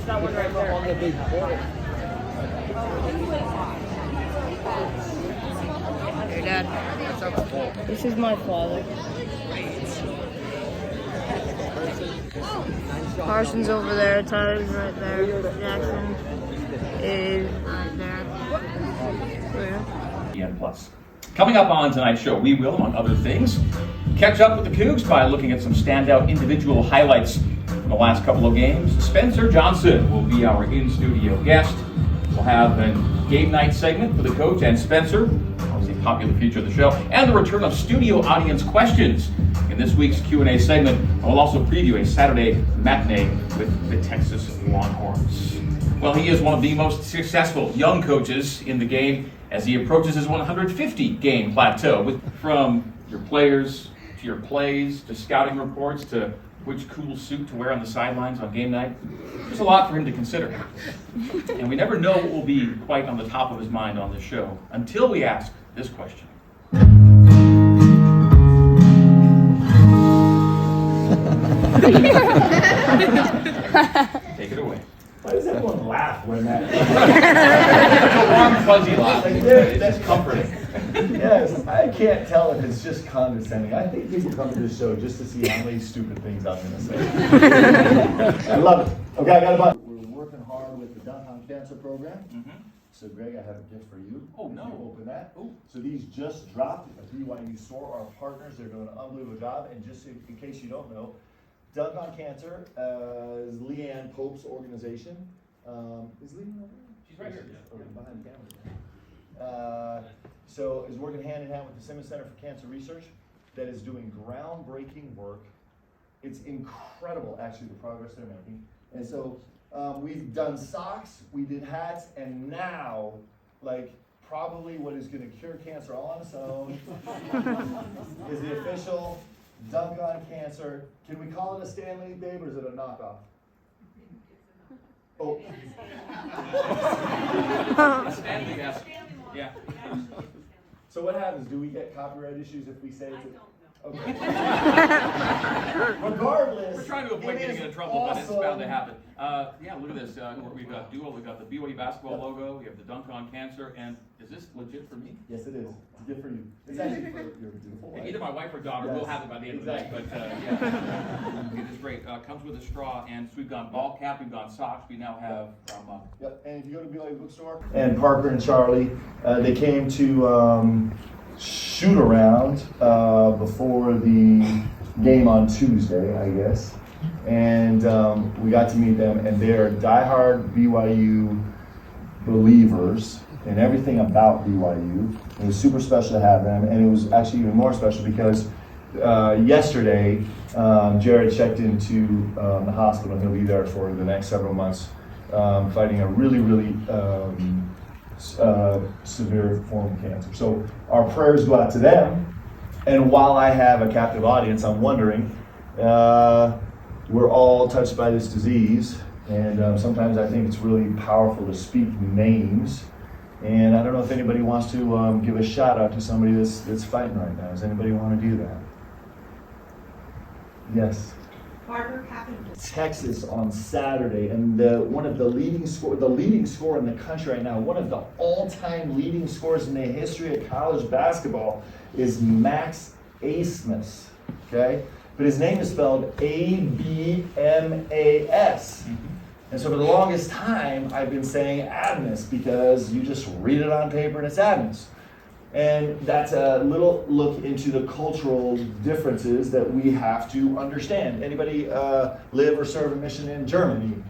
that one right there. On the big board. Hey, Dad. This is my father. Carson's over there. Tyler's right there. Jackson is right there. EN Plus. Coming up on tonight's show, we will, among other things, catch up with the Cougs by looking at some standout individual highlights from the last couple of games. Spencer Johnson will be our in-studio guest. We'll have a game night segment for the coach and Spencer, obviously a popular feature of the show, and the return of studio audience questions in this week's Q&A segment. We'll also preview a Saturday matinee with the Texas Longhorns. Well, he is one of the most successful young coaches in the game as he approaches his 150-game plateau. From your players to your plays to scouting reports to which cool suit to wear on the sidelines on game night, there's a lot for him to consider. And we never know what will be quite on the top of his mind on this show until we ask this question. Take it away. Why does everyone laugh when that? It's a warm, fuzzy laugh. That's comforting. Yes, I can't tell if it's just condescending. I think people come to this show just to see how many stupid things I'm going to say. I love it. Okay, I got a bunch. We're working hard with the Dunk on Cancer program. Mm-hmm. So, Greg, I have a gift for you. Oh, no. You open that. Oh. So these just dropped at the BYU store. Our partners, they're doing an unbelievable job. And just in case you don't know, Dunk on Cancer is Leanne Pope's organization. Is Leanne over there? She's right here. Oh, behind the camera. So is working hand in hand with the Simmons Center for Cancer Research that is doing groundbreaking work. It's incredible, actually, the progress they're making. And so we've done socks, we did hats, and now, like, probably what is going to cure cancer all on its own is the official Dunk on Cancer. Can we call it a Stanley, babe, or is it a knockoff? Oh. Stanley, yes. Yeah. So what happens? Do we get copyright issues if we say it's Okay. Regardless, we're trying to avoid getting into trouble, but it's bound to happen. Yeah, look at this. We've got Duo, we've got the BYU basketball logo, we have the Dunk on Cancer, and is this legit for me? Yes, it is. It's good for you. It's actually for your beautiful wife. Either my wife or daughter will have it by the end of the night, but yeah. It is great. Comes with a straw, and so we've got ball cap, we've got socks, we now have Yep, and if you go to BYU bookstore, and Parker and Charlie, they came to shoot around before the game on Tuesday, I guess. And we got to meet them, and they're diehard BYU believers in everything about BYU. It was super special to have them, and it was actually even more special because yesterday Jared checked into the hospital, and he'll be there for the next several months, fighting a really, really severe form of cancer. So our prayers go out to them. And while I have a captive audience, I'm wondering, we're all touched by this disease, and sometimes I think it's really powerful to speak names. And I don't know if anybody wants to give a shout out to somebody that's fighting right now. Does anybody want to do that? Yes. Texas on Saturday, and one of the leading scorer in the country right now, one of the all-time leading scorers in the history of college basketball is Max Abmas, okay? But his name is spelled Abmas. And so for the longest time, I've been saying Abmas because you just read it on paper and it's Abmas. And that's a little look into the cultural differences that we have to understand. Anybody live or serve a mission in Germany?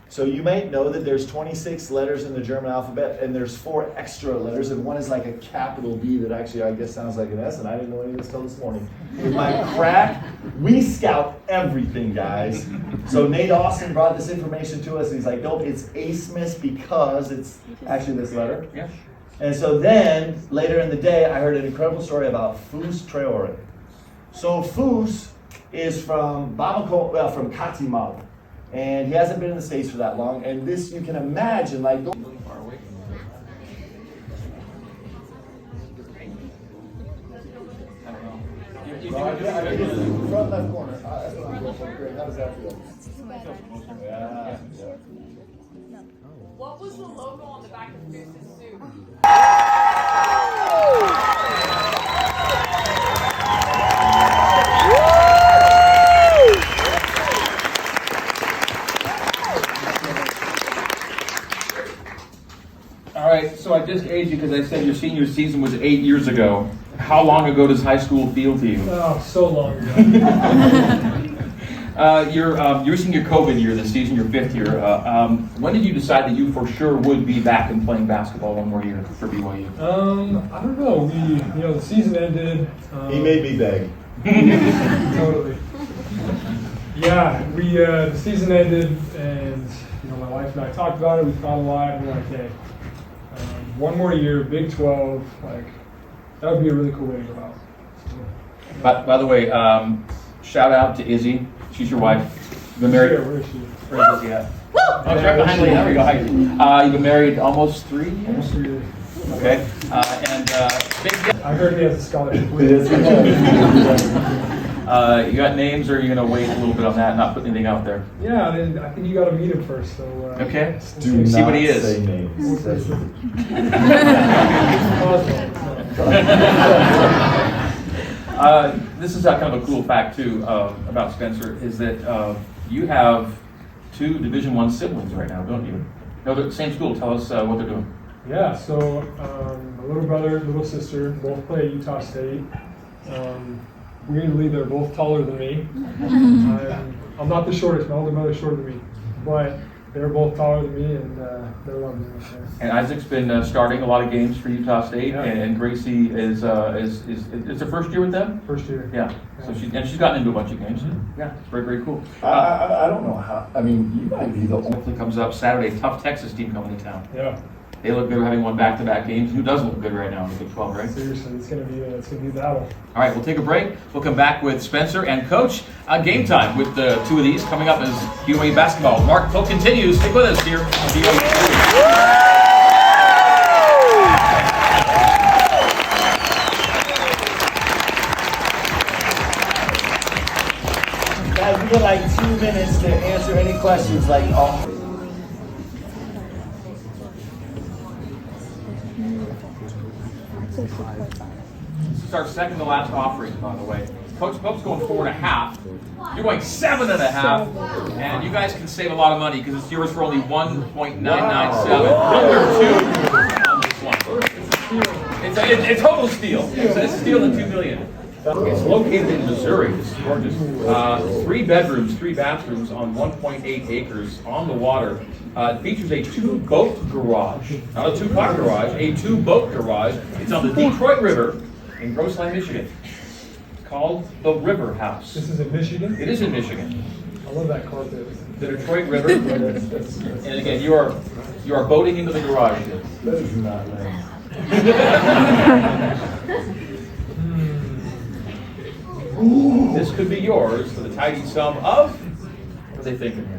So you might know that there's 26 letters in the German alphabet, and there's 4 extra letters, and one is like a capital B that actually I guess sounds like an S, and I didn't know any of this till this morning. With my crack, we scout everything, guys. So Nate Austin brought this information to us, and he's like, nope, it's Abmas because it's actually this letter. Yeah. And so then, later in the day, I heard an incredible story about Fus Traore. So Fus is from Bamako, well, from Katimal. And he hasn't been in the States for that long. And this, you can imagine, like... a little far away. I don't know. Front left corner. That's what I'm Great. How does that feel? Yeah. What was the logo on the back of Goose's suit? All right, so I just aged you because I said your senior season was 8 years ago. How long ago does high school feel to you? Oh, so long ago. You're senior COVID year this season, your 5th year. When did you decide that you for sure would be back and playing basketball one more year for BYU? I don't know. The season ended. He made me beg. Totally. Yeah, the season ended, and my wife and I talked about it. We thought a lot, and we're like, hey, one more year, Big 12, like that would be a really cool way to go out. By the way, shout out to Izzy. She's your wife. You've been married. Where is she? Where is Izzy at? Oh, it's right behind me. There we go. Hi. You've been married almost 3 years. Almost 3 years. Okay. Big. I heard he has a scholarship. You got names, or are you gonna wait a little bit on that, and not put anything out there? Yeah, I think you got to meet him first. So Okay. Do See not what he is. say names. This is kind of a cool fact too about Spencer, is that you have 2 Division I siblings right now, don't you? No, they're at the same school. Tell us what they're doing. Yeah, so my little brother, little sister, both play at Utah State. Weirdly, they're both taller than me. I'm not the shortest. My older brother's shorter than me, but they're both taller than me, and they're loving it up there. And Isaac's been starting a lot of games for Utah State, Yeah. and Gracie is her first year with them. First year. Yeah. So she's gotten into a bunch of games. Yeah, it's very, very cool. I don't know how. I mean, you might be the only. Hopefully comes up Saturday. Tough Texas team coming to town. Yeah. They look good having won back-to-back games. Who doesn't look good right now in the Big 12, right? Seriously, it's gonna be a battle. All right, we'll take a break. We'll come back with Spencer and Coach. Game time with the 2 of these coming up as BYU basketball. Mark Polk continues. Stick with us here on BYU. Guys, we get like 2 minutes to answer any questions. This is our second to last offering, by the way. Coach Pope's going 4.5. You're going 7.5, and you guys can save a lot of money because it's yours for only 1.997. Under 2 on this one. It's a total steal. It's a steal of $2 million. It's located in Missouri. This is gorgeous. 3 bedrooms, 3 bathrooms on 1.8 acres on the water. It features a 2-boat garage, not a 2-car garage, a 2-boat garage. It's on the Detroit River in Grossland, Michigan. It's called the River House. This is in Michigan. It is in Michigan. I love that carpet. The Detroit River. And again, you are boating into the garage. That is not nice. This could be yours for the tidy sum of, what are they thinking here?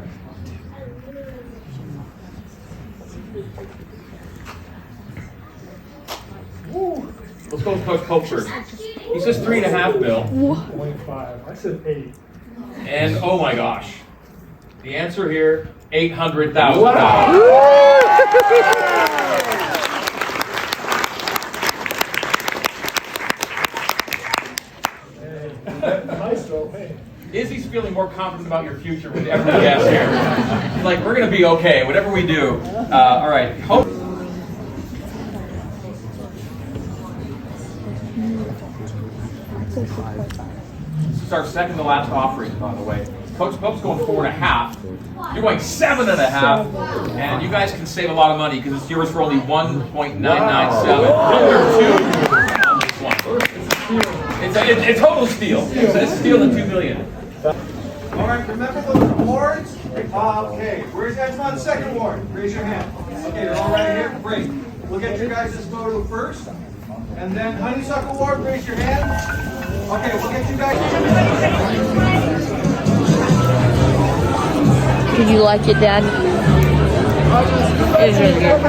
Let's go with Coach Pope first. He says 3.5 mil. 25. I said 8. And oh my gosh. The answer here, $800,000. Maestro, hey. Izzy's feeling more confident about your future with every guest here. He's like, we're going to be okay, whatever we do. All right. Hope. This is our second to last offering, by the way. Coach Pope's going 4.5. You're going 7.5, and you guys can save a lot of money because it's yours for only 1.997. Under 2 on this one. It's a total steal. It's a steal of $2 million. All right, remember those awards? Okay, where's guys on second award? Raise your hand. Okay, they're all right here. Great. We'll get your guys' photo first. And then Honeysuckle Award, raise your hand. Okay, we'll get you guys. Did you like it, Dad? It was really good.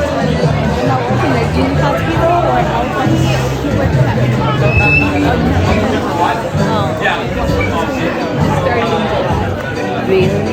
Yeah. really?